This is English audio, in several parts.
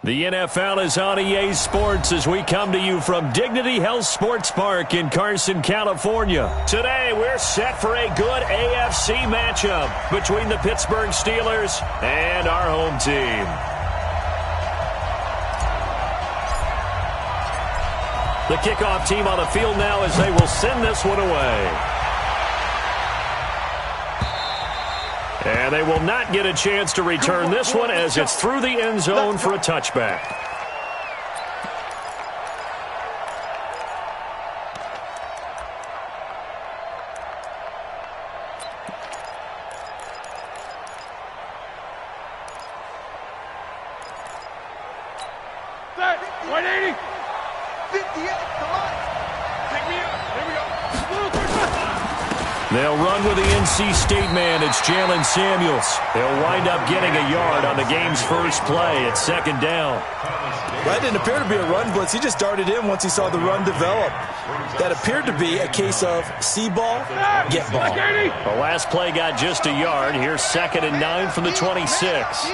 The NFL is on EA Sports as we come to you from Dignity Health Sports Park in Carson, California. Today, we're set for a good AFC matchup between the Pittsburgh Steelers and our home team. The kickoff team on the field now as they will send this one away. And they will not get a chance to return this one as it's through the end zone for a touchback. Set, 180. 58, come on. Take me up. Here we go. They'll run with the NC State man. It's Jalen Samuels. He'll wind up getting a yard on the game's first play at second down. That didn't appear to be a run blitz. He just darted in once he saw the run develop. That appeared to be a case of see ball, get ball. The last play got just a yard. Here's 2nd and 9 from the 26.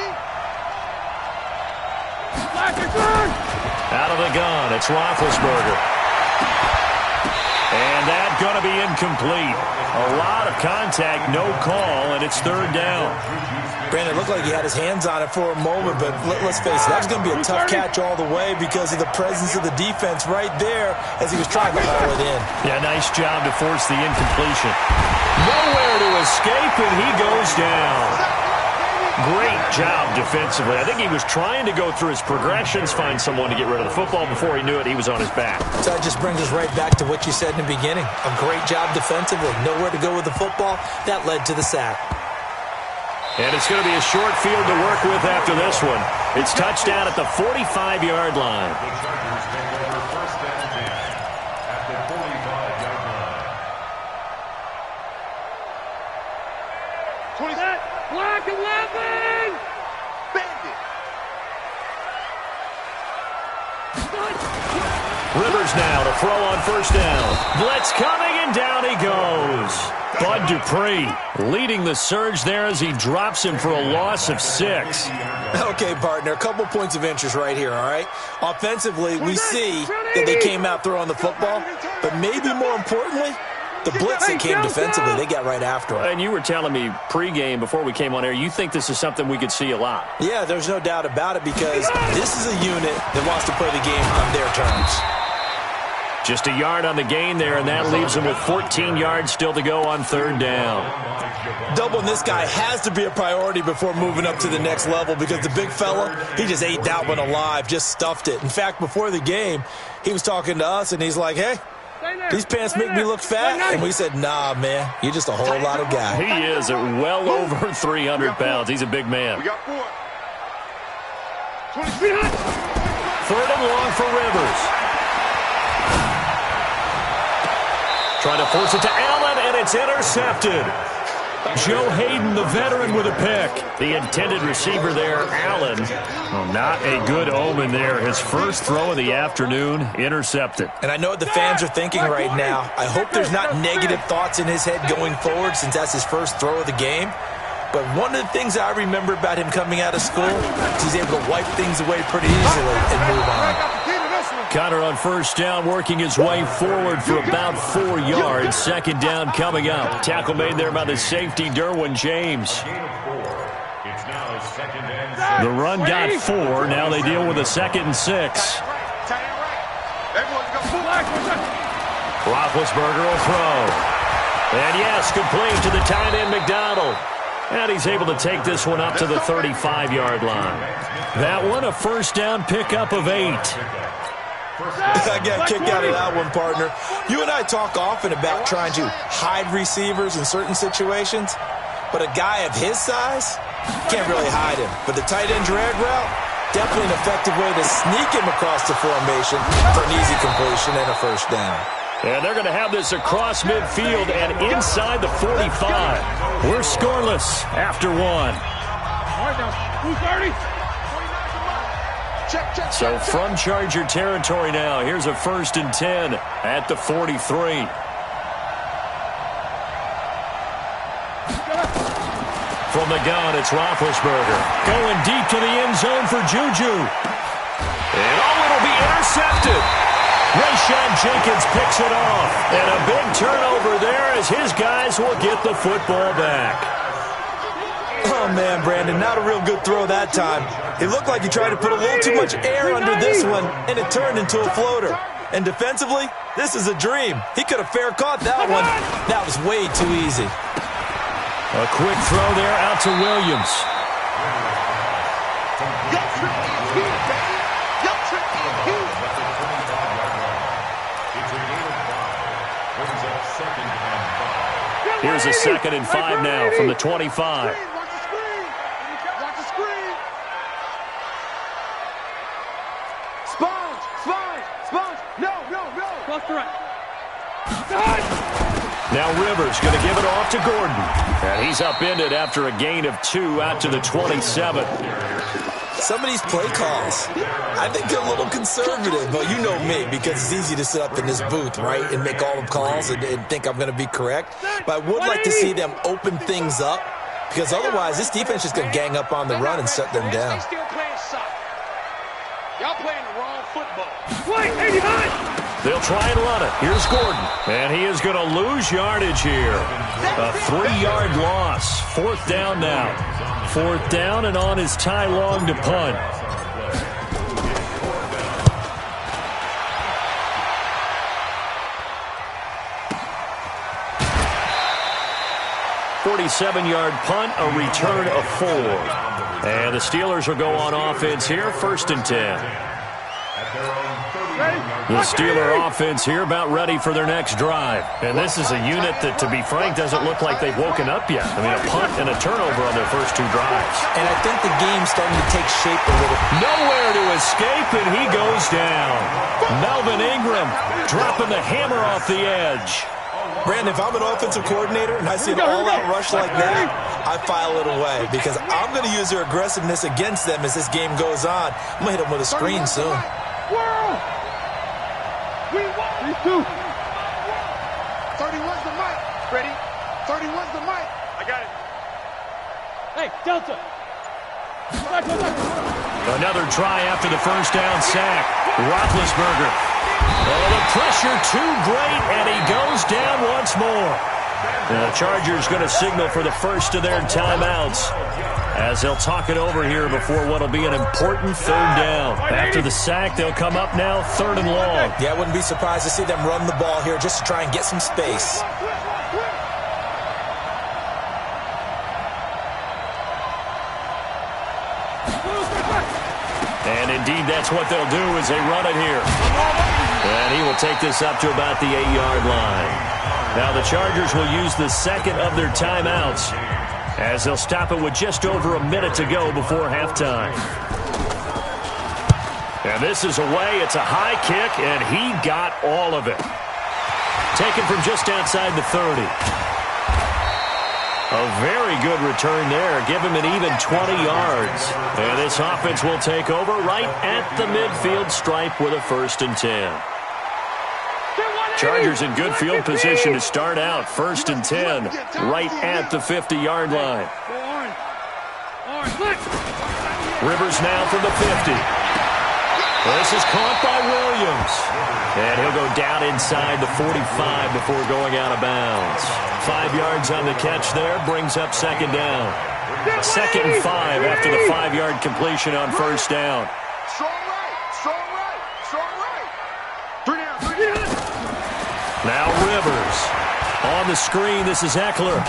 Out of the gun, it's Roethlisberger. And that's going to be incomplete. A lot of contact, no call, and it's 3rd down. Brandon, it looked like he had his hands on it for a moment, but let's face it, that was going to be a tough catch all the way because of the presence of the defense right there as he was trying to haul it in. Yeah, nice job to force the incompletion. Nowhere to escape, and he goes down. Great job defensively. I think he was trying to go through his progressions, find someone to get rid of the football. Before he knew it, he was on his back. So that just brings us right back to what you said in the beginning. A great job defensively. Nowhere to go with the football. That led to the sack. And it's going to be a short field to work with after this one. It's touchdown at the 45-yard line. Black 11! Bandit! Rivers now to throw on first down. Blitz coming, and down he goes. Bud Dupree leading the surge there as he drops him for a loss of 6. Okay, partner, a couple points of interest right here, all right? Offensively, we see that they came out throwing the football, but maybe more importantly, the blitz that came defensively, they got right after him. And you were telling me pregame before we came on air, you think this is something we could see a lot. Yeah, there's no doubt about it because this is a unit that wants to play the game on their terms. Just a yard on the gain there, and that leaves him with 14 yards still to go on 3rd down. Doubling this guy has to be a priority before moving up to the next level because the big fella, he just ate that one alive, just stuffed it. In fact, before the game, he was talking to us, and he's like, hey, these pants make me look fat. And we said, nah, man, you're just a whole lot of guy. He is at well over 300 pounds. He's a big man. We got 4. 3rd and long for Rivers. Trying to force it to Allen, and it's intercepted. Joe Hayden, the veteran, with a pick. The intended receiver there, Allen. Well, not a good omen there. His first throw of the afternoon, intercepted. And I know what the fans are thinking right now. I hope there's not negative thoughts in his head going forward since that's his first throw of the game. But one of the things I remember about him coming out of school is he's able to wipe things away pretty easily and move on. Connor on first down, working his way forward for about 4 yards. 2nd down coming up. Tackle made there by the safety, Derwin James. The run got 4. Now they deal with a 2nd and 6. Roethlisberger will throw. And yes, complete to the tight end, McDonald. And he's able to take this one up to the 35-yard line. That one, a first down pickup of 8. I got a kick out of that one, partner. You and I talk often about trying to hide receivers in certain situations, but a guy of his size can't really hide him. But the tight end drag route, definitely an effective way to sneak him across the formation for an easy completion and a first down. And they're going to have this across midfield and inside the 45. We're scoreless after 1. So from Charger territory now, here's a 1st and 10 at the 43. From the gun, it's Roethlisberger. Going deep to the end zone for Juju. And it'll be intercepted. Rayshawn Jenkins picks it off. And a big turnover there as his guys will get the football back. Oh, man, Brandon, not a real good throw that time. It looked like he tried to put a little too much air under this one, and it turned into a floater. And defensively, this is a dream. He could have fair caught that one. That was way too easy. A quick throw there out to Williams. Here's a 2nd and 5 now from the 25. Now Rivers going to give it off to Gordon. And he's upended after a gain of 2 out to the 27. Some of these play calls, I think they're a little conservative, but you know me, because it's easy to sit up in this booth, right, and make all the calls and think I'm going to be correct. But I would like to see them open things up, because otherwise this defense is going to gang up on the run and shut them down. Y'all playing the wrong football. They'll try and run it. Here's Gordon. And he is going to lose yardage here. A 3-yard loss. 4th down now. 4th down and on is Ty Long to punt. "47-yard punt, a return of 4. And the Steelers will go on offense here, 1st and 10. The Steeler offense here about ready for their next drive. And this is a unit that, to be frank, doesn't look like they've woken up yet. I mean, a punt and a turnover on their first 2 drives. And I think the game's starting to take shape a little. Nowhere to escape, and he goes down. Melvin Ingram dropping the hammer off the edge. Brandon, if I'm an offensive coordinator and I see an all-out rush like that, I file it away because I'm going to use their aggressiveness against them as this game goes on. I'm going to hit them with a screen soon. We won. 31's the mic. Ready? 31's the mic. I got it. Hey, Delta. Another try after the first down sack. Roethlisberger. Oh, the pressure too great, and he goes down once more. The Chargers going to signal for the first of their timeouts as they'll talk it over here before what will be an important 3rd down. After the sack, they'll come up now 3rd and long. Yeah, I wouldn't be surprised to see them run the ball here just to try and get some space. And indeed, that's what they'll do as they run it here. And he will take this up to about the 8-yard line. Now the Chargers will use the 2nd of their timeouts as they'll stop it with just over a minute to go before halftime. And this is away. It's a high kick, and he got all of it. Taken from just outside the 30. A very good return there. Give him an even 20 yards. And this offense will take over right at the midfield stripe with a 1st and 10. Chargers in good field position to start out. 1st and 10 right at the 50-yard line. Rivers now from the 50. This is caught by Williams. And he'll go down inside the 45 before going out of bounds. 5 yards on the catch there, brings up 2nd down. 2nd and 5 after the 5-yard completion on 1st down. Strong right, strong right, strong right. 3 down, 3 down. Now Rivers. On the screen, this is Eckler.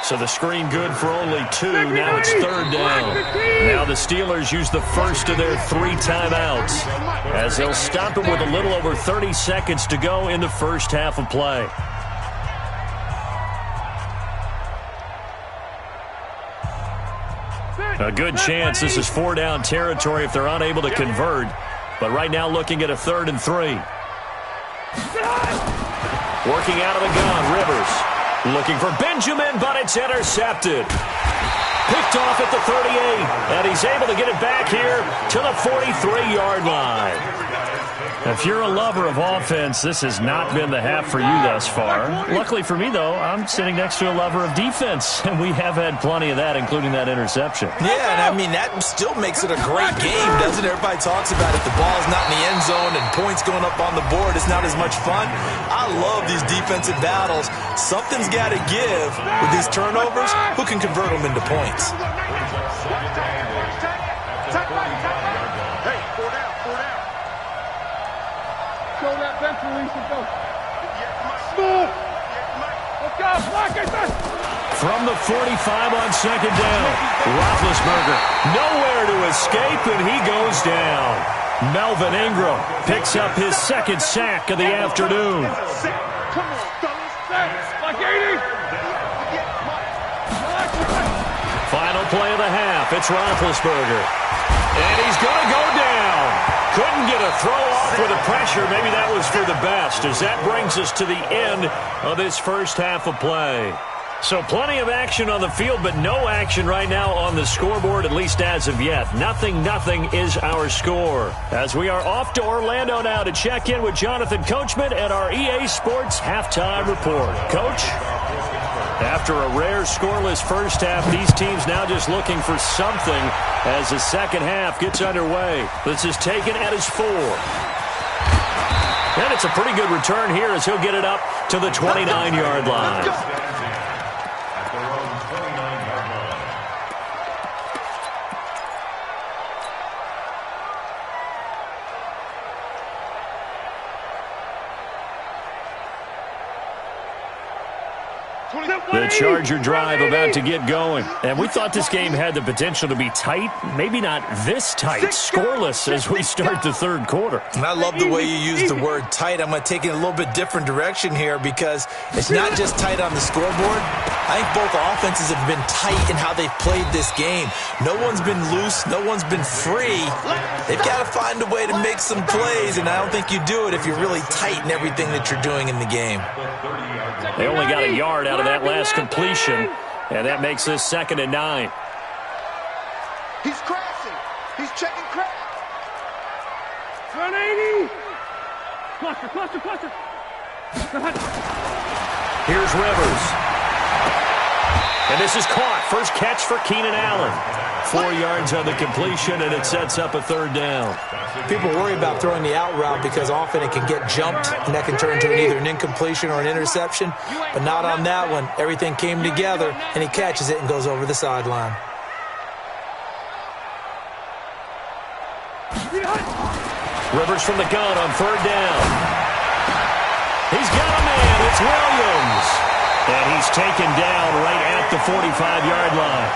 So the screen good for only 2. Now it's 3rd down. Now the Steelers use the first of their 3 timeouts as they'll stop it with a little over 30 seconds to go in the first half of play. A good chance this is 4-down territory if they're unable to convert. But right now looking at a 3rd and 3. Working out of the gun, Rivers. Looking for Benjamin, but it's intercepted. Picked off at the 38, and he's able to get it back here to the 43-yard line. If you're a lover of offense, this has not been the half for you thus far. Luckily for me, though, I'm sitting next to a lover of defense, and we have had plenty of that, including that interception. Yeah, and I mean, that still makes it a great game, doesn't it? Everybody talks about it. The ball's not in the end zone and points going up on the board. It's not as much fun. I love these defensive battles. Something's got to give with these turnovers. Who can convert them into points? Show that bench release and go. Move. Let's go. Block it. From the 45 on second down, Roethlisberger nowhere to escape, and he goes down. Melvin Ingram picks up his second sack of the afternoon. Come on, fellas. Like 80. Final play of the half. It's Roethlisberger. And he's going to go down. Couldn't get a throw off with the pressure. Maybe that was for the best, as that brings us to the end of this first half of play. So plenty of action on the field, but no action right now on the scoreboard, at least as of yet. 0-0 is our score. As we are off to Orlando now to check in with Jonathan Coachman at our EA Sports Halftime Report. Coach? After a rare scoreless first half, these teams now just looking for something as the second half gets underway. This is taken at his 4. And it's a pretty good return here as he'll get it up to the 29-yard line. The Charger drive about to get going. And we thought this game had the potential to be tight. Maybe not this tight. Scoreless as we start the third quarter. And I love the way you use the word tight. I'm going to take it in a little bit different direction here because it's not just tight on the scoreboard. I think both offenses have been tight in how they've played this game. No one's been loose. No one's been free. They've got to find a way to make some plays, and I don't think you do it if you're really tight in everything that you're doing in the game. They only got a yard out of that last completion, and that makes this 2nd and 9. He's crashing. He's checking crash. 180. Cluster. Here's Rivers. And this is caught. First catch for Keenan Allen. 4 yards on the completion, and it sets up a third down. People worry about throwing the out route because often it can get jumped, and that can turn into either an incompletion or an interception. But not on that one. Everything came together, and he catches it and goes over the sideline. Rivers from the gun on third down. He's got a man. It's Williams. And he's taken down right at the 45-yard line.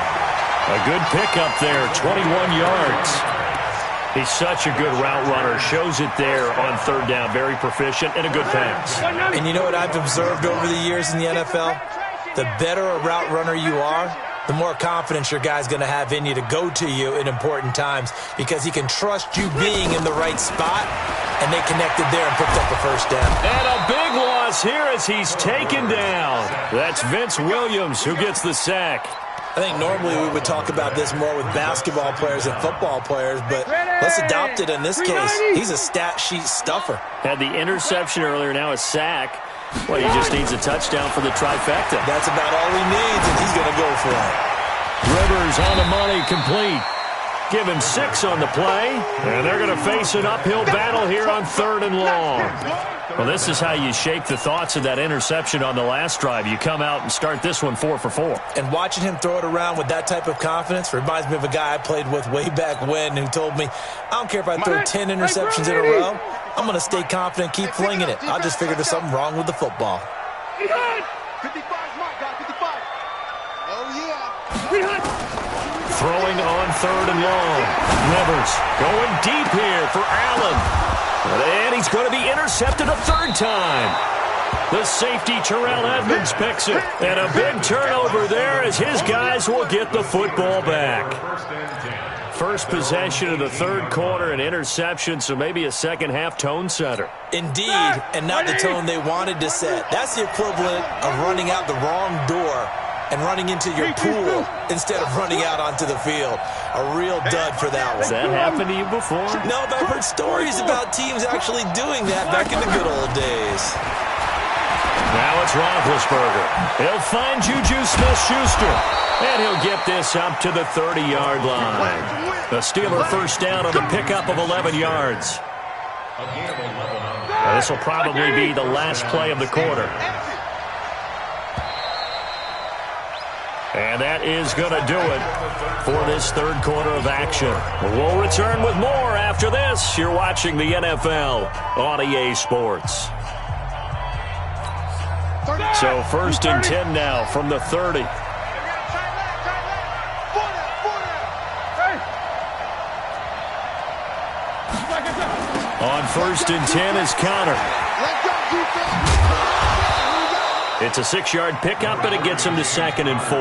A good pickup there, 21 yards. He's such a good route runner. Shows it there on third down. Very proficient and a good pass. And you know what I've observed over the years in the NFL? The better a route runner you are, the more confidence your guy's going to have in you to go to you in important times because he can trust you being in the right spot, and they connected there and picked up a first down. And a big loss here as he's taken down. That's Vince Williams who gets the sack. I think normally we would talk about this more with basketball players and football players, but let's adopt it in this case. He's a stat sheet stuffer. Had the interception earlier, now a sack. Well, he just needs a touchdown for the trifecta. That's about all he needs, and he's going to go for it. Rivers on the money, complete. Give him 6 on the play, and they're going to face an uphill battle here on 3rd and long. Well, this is how you shape the thoughts of that interception on the last drive. You come out and start this one 4 for 4. And watching him throw it around with that type of confidence reminds me of a guy I played with way back when who told me, I don't care if I throw 10 interceptions in a row. I'm going to stay confident, keep flinging it. I'll just figure there's something wrong with the football. 55 is my guy, 55. Oh, yeah. Throwing on 3rd and long. Rivers going deep here for Allen. And he's going to be intercepted a 3rd time. The safety, Terrell Edmonds, picks it. And a big turnover there as his guys will get the football back. First possession of the 3rd quarter, an interception, so maybe a second-half tone setter. Indeed, and not the tone they wanted to set. That's the equivalent of running out the wrong door and running into your pool instead of running out onto the field. A real dud for that one. Has that happened to you before? No, but I've heard stories about teams actually doing that back in the good old days. Now it's Roethlisberger. He'll find Juju Smith-Schuster, and he'll get this up to the 30-yard line. The Steeler first down on the pickup of 11 yards. Now, this will probably be the last play of the quarter. And that is going to do it for this third quarter of action. We'll return with more after this. You're watching the NFL on EA Sports. So first and 10 now from the 30. On first and 10 is Conner. It's a 6-yard pickup, and it gets him to 2nd and 4.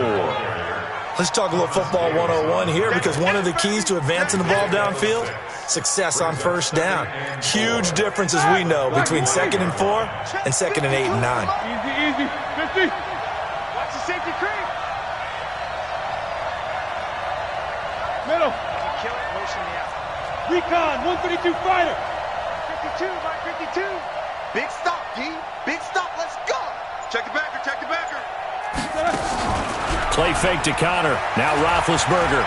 Let's talk a little football 101 here, because one of the keys to advancing the ball downfield, success on first down. Huge difference, as we know, between 2nd and 4 and 2nd and 8 and 9. Easy, 50. Watch the safety creep. Middle. Kill it, motion the out. Recon, 132 fighter. 52, Mike 52. Big stop, D. Big stop, let's go. Check the backer, check the backer. Play fake to Conner. Now Roethlisberger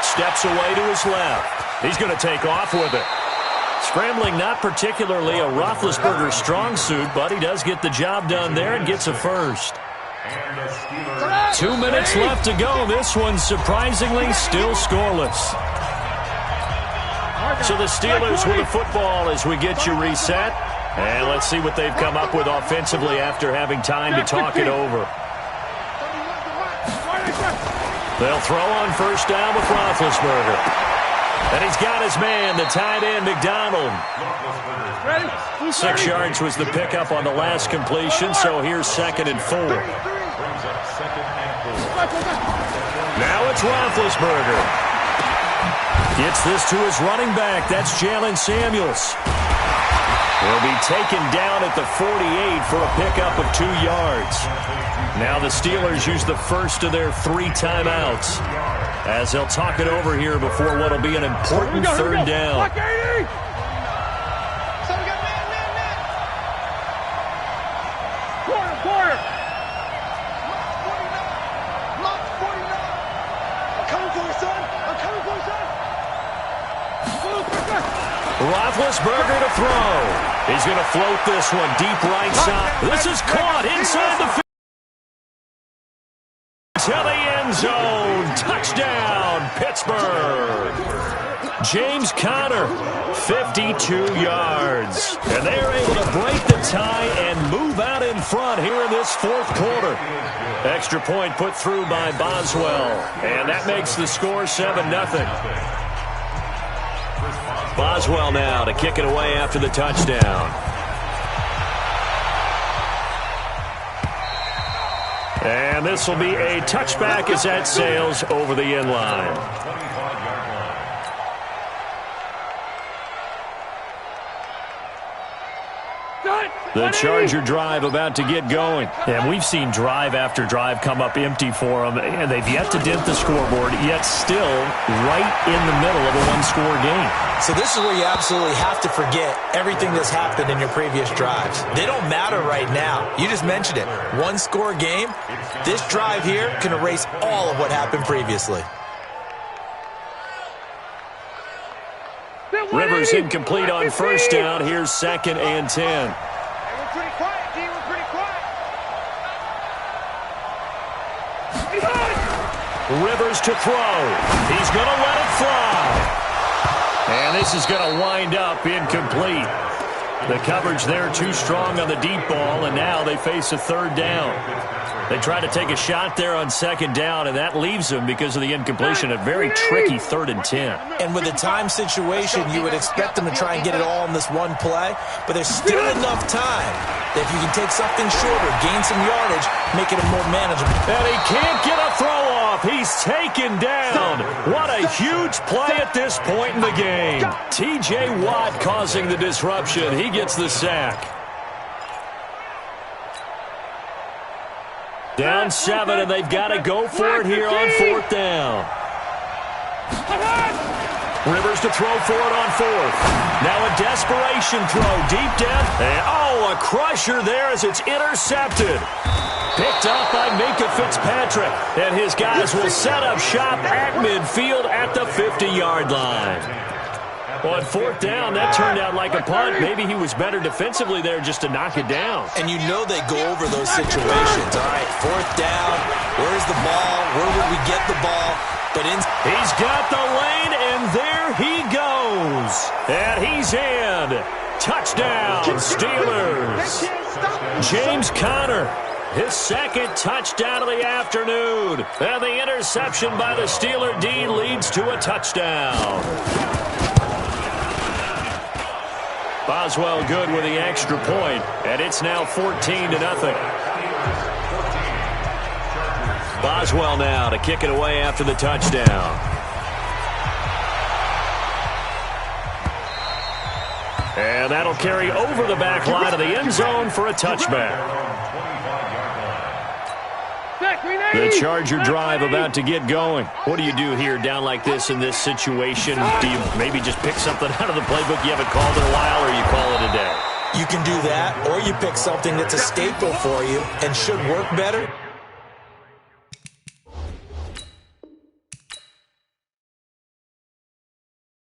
steps away to his left. He's going to take off with it. Scrambling, not particularly a Roethlisberger strong suit, but he does get the job done there and gets a first. 2 minutes left to go. This one surprisingly still scoreless. So the Steelers with the football as we get you reset. And let's see what they've come up with offensively after having time to talk it over. They'll throw on first down with Roethlisberger. And he's got his man, the tight end, McDonald. 6 yards was the pickup on the last completion, so here's 2nd and 4. Now it's Roethlisberger. Gets this to his running back. That's Jalen Samuels. Will be taken down at the 48 for a pickup of 2 yards. Now the Steelers use the first of their 3 timeouts as they'll talk it over here before what will be an important third down. Quarter. Lock 49. I'm coming for you, son. I'm coming for you, son. Roethlisberger to throw. He's going to float this one deep right side. This is caught inside the to the end zone. Touchdown, Pittsburgh. James Conner, 52 yards. And they're able to break the tie and move out in front here in this fourth quarter. Extra point put through by Boswell. And that makes the score 7-0. Boswell now to kick it away after the touchdown. And this will be a touchback as that sails over the end line. The Charger drive about to get going. And we've seen drive after drive come up empty for them. And they've yet to dent the scoreboard, yet still right in the middle of a one-score game. So this is where you absolutely have to forget everything that's happened in your previous drives. They don't matter right now. You just mentioned it. One-score game. This drive here can erase all of what happened previously. Rivers incomplete on first down. Here's 2nd and 10. We're pretty quiet, D. We're pretty quiet. Rivers to throw. He's going to let it fly. And this is going to wind up incomplete. The coverage there too strong on the deep ball, and now they face a third down. They try to take a shot there on 2nd down, and that leaves them, because of the incompletion, a very tricky 3rd and 10. And with the time situation, you would expect them to try and get it all in this one play, but there's still enough time that if you can take something shorter, gain some yardage, make it a more manageable. And he can't get a throw off. He's taken down. What a huge play at this point in the game. T.J. Watt causing the disruption. He gets the sack. Down 7, and they've got to go for it here on 4th down. Rivers to throw for it on 4th. Now a desperation throw deep down. And, oh, a crusher there as it's intercepted. Picked up by Minkah Fitzpatrick. And his guys will set up shop at midfield at the 50-yard line. Well, at 4th down, that turned out like a punt. Maybe he was better defensively there just to knock it down. And you know they go over those situations. All right, 4th down. Where's the ball? Where would we get the ball? But he's got the lane, and there he goes. And he's in. Touchdown, Steelers. James Conner, his 2nd touchdown of the afternoon. And the interception by the Steeler D leads to a touchdown. Boswell good with the extra point, and it's now 14-0. Boswell now to kick it away after the touchdown. And that'll carry over the back line of the end zone for a touchback. The Charger drive about to get going. What do you do here down like this in this situation? Do you maybe just pick something out of the playbook you haven't called in a while, or you call it a day? You can do that, or you pick something that's a staple for you and should work better.